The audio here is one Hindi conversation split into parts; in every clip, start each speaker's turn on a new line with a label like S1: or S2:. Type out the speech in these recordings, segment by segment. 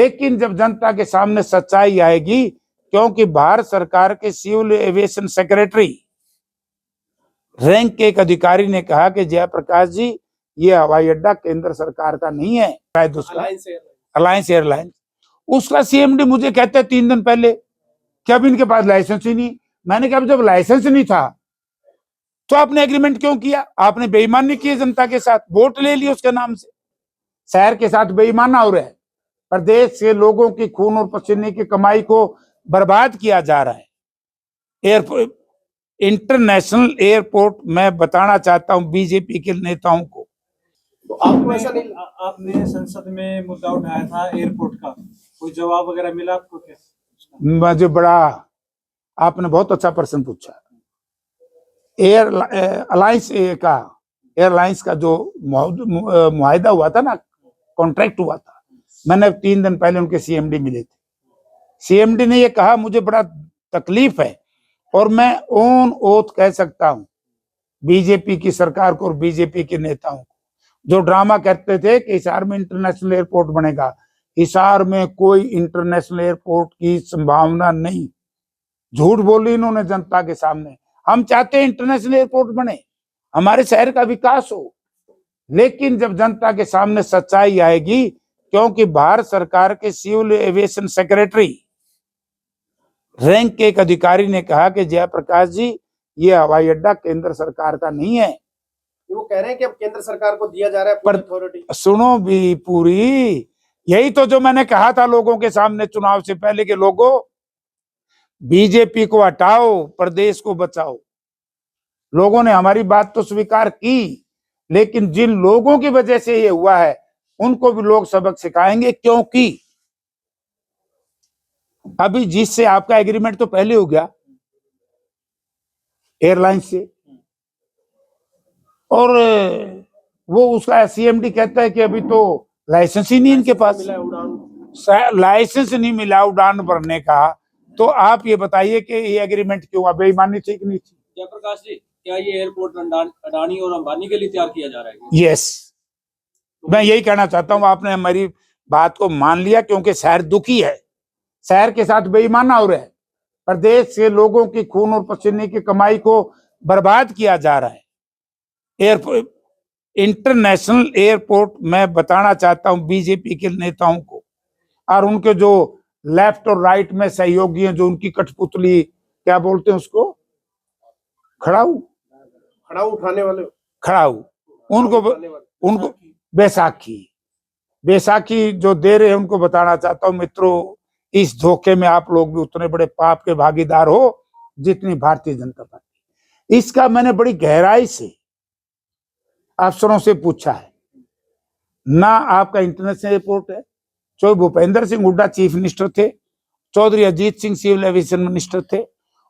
S1: लेकिन जब जनता के सामने सच्चाई आएगी, क्योंकि भारत सरकार के सिविल एविएशन सेक्रेटरी रैंक के एक अधिकारी ने कहा कि जयप्रकाश जी, ये हवाई अड्डा केंद्र सरकार का नहीं है, शायद उसका अलायंस एयरलाइंस। उसका सीएमडी मुझे कहते हैं 3 दिन पहले कि अब इनके पास लाइसेंस ही नहीं। मैंने कहा जब लाइसेंस नहीं था तो आपने एग्रीमेंट क्यों किया? आपने बेईमानी की जनता के साथ, वोट ले लिए उसके नाम से। शहर के साथ बेईमाना हो रहा है, प्रदेश के लोगों की खून और पसीने की कमाई को बर्बाद किया जा रहा है। एयरपोर्ट, इंटरनेशनल एयरपोर्ट, मैं बताना चाहता हूं बीजेपी के नेताओं को।
S2: तो आपको ऐसा नहीं, आपने संसद में मुद्दा उठाया था एयरपोर्ट का, कोई जवाब वगैरह मिला आपको क्या?
S1: मुझे बड़ा, आपने बहुत अच्छा प्रश्न पूछा। एयरलाइंस का जो मुआहिदा हुआ था ना, कॉन्ट्रैक्ट हुआ था, मैंने 3 दिन पहले उनके सीएमडी मिले थे। सीएमडी ने ये कहा, मुझे बड़ा तकलीफ है और मैं ऑन ओथ कह सकता हूं बीजेपी की सरकार को और बीजेपी के नेताओं को, जो ड्रामा करते थे कि हिसार में इंटरनेशनल एयरपोर्ट बनेगा। हिसार में कोई इंटरनेशनल एयरपोर्ट की संभावना नहीं, झूठ बोली इन्होंने जनता के सामने। हम चाहते हैं इंटरनेशनल एयरपोर्ट बने, हमारे शहर का विकास हो, लेकिन जब जनता के सामने सच्चाई आएगी, क्योंकि भारत सरकार के सिविल एविएशन सेक्रेटरी रैंक के एक अधिकारी ने कहा कि जयप्रकाश जी, ये हवाई अड्डा केंद्र सरकार का नहीं है।
S2: वो कह रहे हैं कि अब केंद्र सरकार को दिया जा रहा है अथॉरिटी।
S1: सुनो भी पूरी, यही तो जो मैंने कहा था लोगों के सामने चुनाव से पहले के लोगों, बीजेपी को हटाओ, प्रदेश को बचाओ। लोगों ने हमारी बात तो स्वीकार की, लेकिन जिन लोगों की वजह से ये हुआ है उनको भी लोग सबक सिखाएंगे। क्योंकि अभी जिससे आपका एग्रीमेंट तो पहले हो गया एयरलाइन से, और वो उसका सीएमडी कहता है कि अभी तो लाइसेंस ही नहीं इनके पास, लाइसेंस नहीं मिला उड़ान भरने का। तो आप ये बताइए कि ये एग्रीमेंट क्यों? अब बेईमानी ठीक नहीं थी।
S3: जयप्रकाश जी, क्या ये एयरपोर्ट अडानी और अंबानी के लिए तैयार किया जा रहा है?
S1: यस, मैं यही कहना चाहता हूं। आपने हमारी बात को मान लिया, क्योंकि शहर दुखी है, शहर के साथ बेईमाना हो रहा है, प्रदेश के लोगों की खून और पसीने की कमाई को बर्बाद किया जा रहा है। एयरपोर्ट, इंटरनेशनल एयरपोर्ट, मैं बताना चाहता हूं बीजेपी के नेताओं को और उनके जो लेफ्ट और राइट में सहयोगी हैं, जो उनकी कठपुतली, क्या बोलते हैं उसको, खड़ाऊ
S2: उठाने वाले,
S1: खड़ाऊ, उनको बैसाखी जो दे रहे हैं, उनको बताना चाहता हूं मित्रों, इस धोखे में आप लोग भी उतने बड़े पाप के भागीदार हो जितनी भारतीय जनता पार्टी। इसका मैंने बड़ी गहराई से अफसरों से पूछा है ना। आपका इंटरनेशनल एयरपोर्ट है, चौधरी भूपेंद्र सिंह हुड्डा चीफ मिनिस्टर थे, Chaudhary Ajit Singh civil aviation minister थे।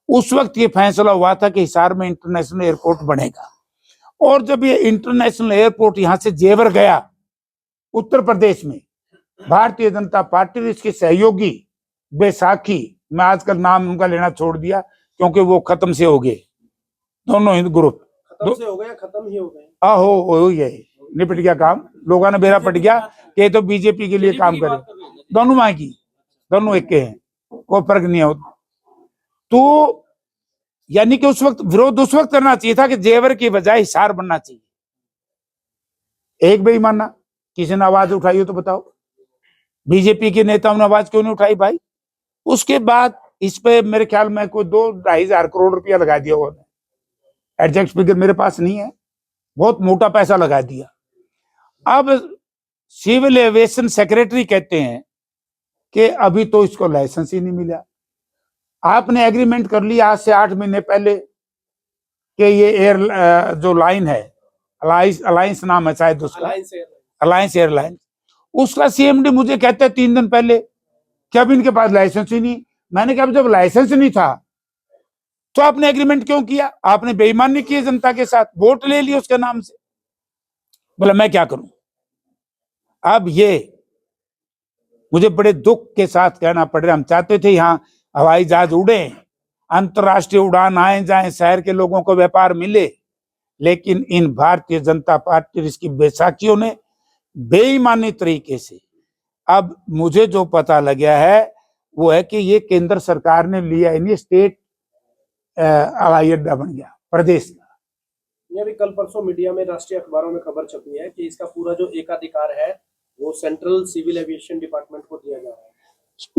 S1: उस वक्त ये फैसला हुआ था कि हिसार में इंटरनेशनल एयरपोर्ट बनेगा। और जब ये इंटरनेशनल एयरपोर्ट यहां से जेवर गया उत्तर प्रदेश में, भारतीय जनता पार्टी ने इसके सहयोगी बैसाखी, मैं आजकल नाम उनका लेना छोड़ दिया क्योंकि वो खत्म से हो गए, दोनों हिंदू ग्रुप
S2: खत्म से हो गए, खत्म ही हो गए,
S1: हो गए, निपट गया काम, लोगों ने बेरा पट गया कि तो बीजेपी के लिए काम करे। दोनों माँ की, दोनों एक के हैं, कोई फर्क नहीं हो। तो यानी कि उस वक्त विरोध उस वक्त करना चाहिए था कि जेवर की बजाय हिसार बनना चाहिए। एक बेईमाना, किसी ने आवाज उठाई हो तो बताओ, बीजेपी के नेताओं ने आवाज क्यों नहीं उठाई भाई? उसके बाद इस पे मेरे ख्याल में कोई 2-2.5 हजार करोड़ रुपया लगा दिया उन्होंने, एग्जैक्ट फिगर मेरे पास नहीं है, बहुत मोटा पैसा लगा दिया। अब सिविल एविएशन सेक्रेटरी कहते हैं कि अभी तो इसको लाइसेंस ही नहीं मिला। आपने एग्रीमेंट कर लिया आज से 8 महीने पहले कि ये एयर जो लाइन है, अलायंस नाम है शायद उसका, अलायंस एयरलाइन, उसका सीएमडी मुझे कहते हैं 3 दिन पहले कि अब इनके पास लाइसेंस ही नहीं। मैंने कहा जब लाइसेंस नहीं था तो आपने एग्रीमेंट क्यों किया? आपने बेईमानी की जनता के साथ, वोट ले लिए उसके नाम से। बोला मैं क्या करूं? अब ये मुझे बड़े दुख के साथ कहना पड़ रहा है, हम चाहते थे यहाँ हवाई जहाज उड़े, अंतरराष्ट्रीय उड़ान आए जाए, शहर के लोगों को व्यापार मिले, लेकिन इन भारतीय जनता पार्टी इसकी बैसाखियों ने बेईमानी तरीके से अब मुझे जो पता लगा है वो है कि ये केंद्र सरकार ने लिया, यानी स्टेट हवाई अड्डा बन गया प्रदेश का।
S4: ये अभी कल परसों मीडिया में, राष्ट्रीय अखबारों में खबर छपी है कि इसका पूरा जो एकाधिकार है वो सेंट्रल सिविल एविएशन डिपार्टमेंट को दिया जा रहा है।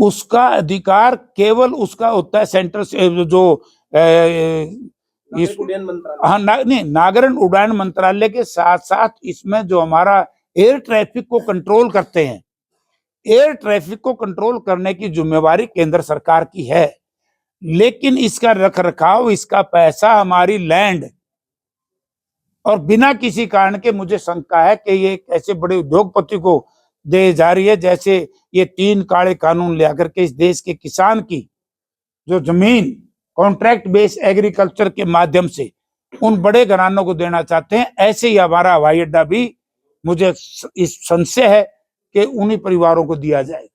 S1: उसका अधिकार केवल उसका होता है सेंट्रल से जो
S4: नागरिक उड्डयन मंत्रालय।
S1: हाँ नहीं, नागरिक उड्डयन मंत्रालय के साथ साथ इसमें जो हमारा एयर ट्रैफिक को कंट्रोल करते हैं, एयर ट्रैफिक को कंट्रोल करने की जिम्मेवारी केंद्र सरकार की है, लेकिन इसका रखरखाव, इसका पैसा हमारी लैंड, और बिना किसी कारण के मुझे शंका है कि ये ऐसे बड़े उद्योगपति को दे जा रही है, जैसे ये 3 काले कानून लेकर के इस देश के किसान की जो जमीन कॉन्ट्रैक्ट बेस्ड एग्रीकल्चर के माध्यम से उन बड़े घरानों को देना चाहते हैं। ऐसे ही हमारा हवाई अड्डा भी मुझे इस संशय है कि उन्हीं परिवारों को दिया जाएगा।